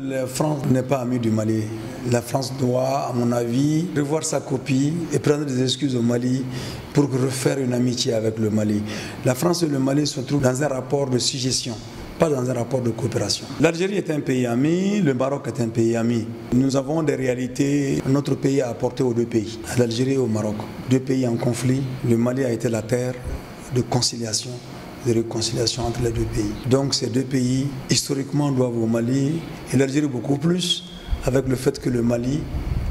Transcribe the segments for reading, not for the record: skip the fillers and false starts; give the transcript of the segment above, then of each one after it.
La France n'est pas amie du Mali. La France doit, à mon avis, revoir sa copie et prendre des excuses au Mali pour refaire une amitié avec le Mali. La France et le Mali se trouvent dans un rapport de suggestion, pas dans un rapport de coopération. L'Algérie est un pays ami, le Maroc est un pays ami. Nous avons des réalités, notre pays a apporté aux deux pays, à l'Algérie et au Maroc. Deux pays en conflit, le Mali a été la terre de conciliation, de réconciliation entre les deux pays. Donc ces deux pays, historiquement, doivent au Mali, et l'Algérie beaucoup plus, avec le fait que le Mali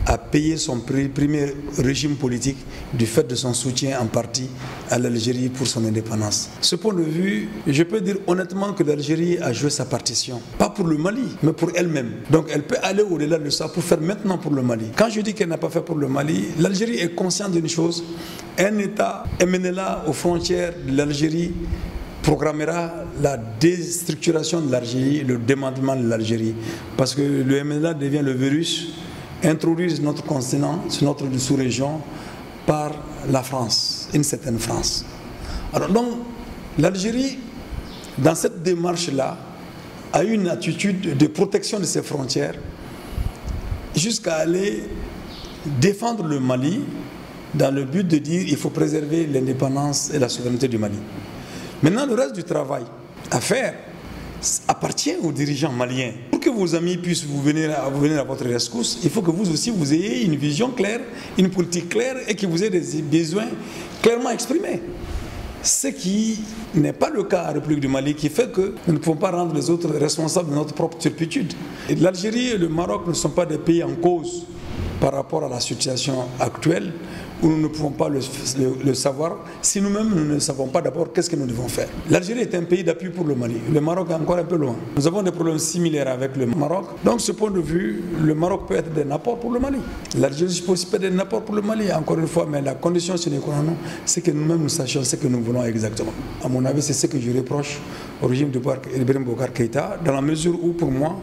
a payé son premier régime politique du fait de son soutien en partie à l'Algérie pour son indépendance. Ce point de vue, je peux dire honnêtement que l'Algérie a joué sa partition. Pas pour le Mali, mais pour elle-même. Donc elle peut aller au-delà de ça pour faire maintenant pour le Mali. Quand je dis qu'elle n'a pas fait pour le Mali, l'Algérie est consciente d'une chose. Un État, MNLA, aux frontières de l'Algérie, programmera la déstructuration de l'Algérie, le démantèlement de l'Algérie. Parce que le MNLA devient le virus, introduit notre continent, sur notre sous-région, par la France, une certaine France. Alors donc, l'Algérie, dans cette démarche-là, a eu une attitude de protection de ses frontières, jusqu'à aller défendre le Mali, dans le but de dire qu'il faut préserver l'indépendance et la souveraineté du Mali. Maintenant, le reste du travail à faire appartient aux dirigeants maliens. Pour que vos amis puissent vous venir à votre rescousse, il faut que vous aussi vous ayez une vision claire, une politique claire et que vous ayez des besoins clairement exprimés. Ce qui n'est pas le cas à la République du Mali, qui fait que nous ne pouvons pas rendre les autres responsables de notre propre turpitude. L'Algérie et le Maroc ne sont pas des pays en cause par rapport à la situation actuelle, où nous ne pouvons pas le savoir si nous-mêmes nous ne savons pas d'abord qu'est-ce que nous devons faire. L'Algérie est un pays d'appui pour le Mali. Le Maroc est encore un peu loin. Nous avons des problèmes similaires avec le Maroc. Donc, de ce point de vue, le Maroc peut être d'un apport pour le Mali. L'Algérie peut aussi être d'un apport pour le Mali, encore une fois, mais la condition sine qua non, c'est que nous-mêmes nous sachions ce que nous voulons exactement. À mon avis, c'est ce que je reproche au régime de Ibrahim Boubacar Keïta, dans la mesure où, pour moi,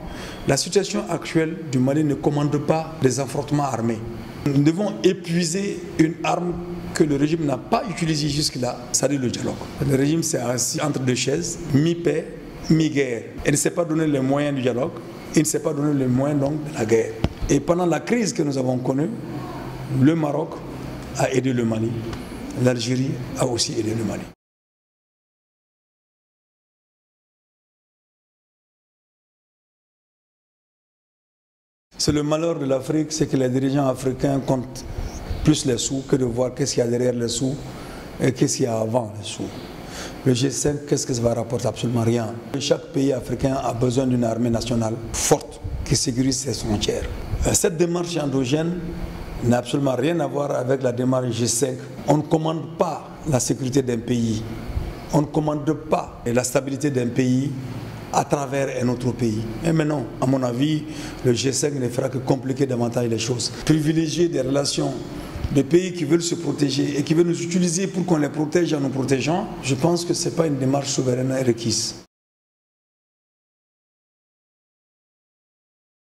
la situation actuelle du Mali ne commande pas des affrontements armés. Nous devons épuiser une arme que le régime n'a pas utilisée jusque-là, c'est-à-dire le dialogue. Le régime s'est assis entre deux chaises, mi-paix, mi-guerre. Il ne s'est pas donné les moyens du dialogue, il ne s'est pas donné les moyens donc de la guerre. Et pendant la crise que nous avons connue, le Maroc a aidé le Mali, l'Algérie a aussi aidé le Mali. C'est le malheur de l'Afrique, c'est que les dirigeants africains comptent plus les sous que de voir qu'est-ce qu'il y a derrière les sous et qu'est-ce qu'il y a avant les sous. Le G5, qu'est-ce que ça va rapporter? Absolument rien. Chaque pays africain a besoin d'une armée nationale forte qui sécurise ses frontières. Cette démarche endogène n'a absolument rien à voir avec la démarche G5. On ne commande pas la sécurité d'un pays. On ne commande pas la stabilité d'un pays à travers un autre pays. Mais non, à mon avis, le G5 ne fera que compliquer davantage les choses. Privilégier des relations de pays qui veulent se protéger et qui veulent nous utiliser pour qu'on les protège en nous protégeant, je pense que ce n'est pas une démarche souveraine et requise.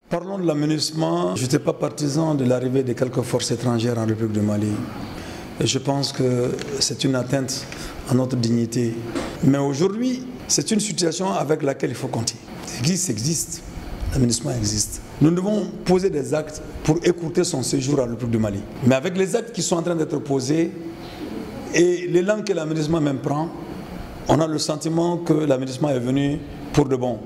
Parlons de l'aménagement. Je n'étais pas partisan de l'arrivée de quelques forces étrangères en République du Mali. Et je pense que c'est une atteinte à notre dignité. Mais aujourd'hui, c'est une situation avec laquelle il faut compter. Ça existe. L'aménagement existe. Nous devons poser des actes pour écourter son séjour à la République du Mali. Mais avec les actes qui sont en train d'être posés et l'élan que l'aménagement même prend, on a le sentiment que l'aménagement est venu pour de bon.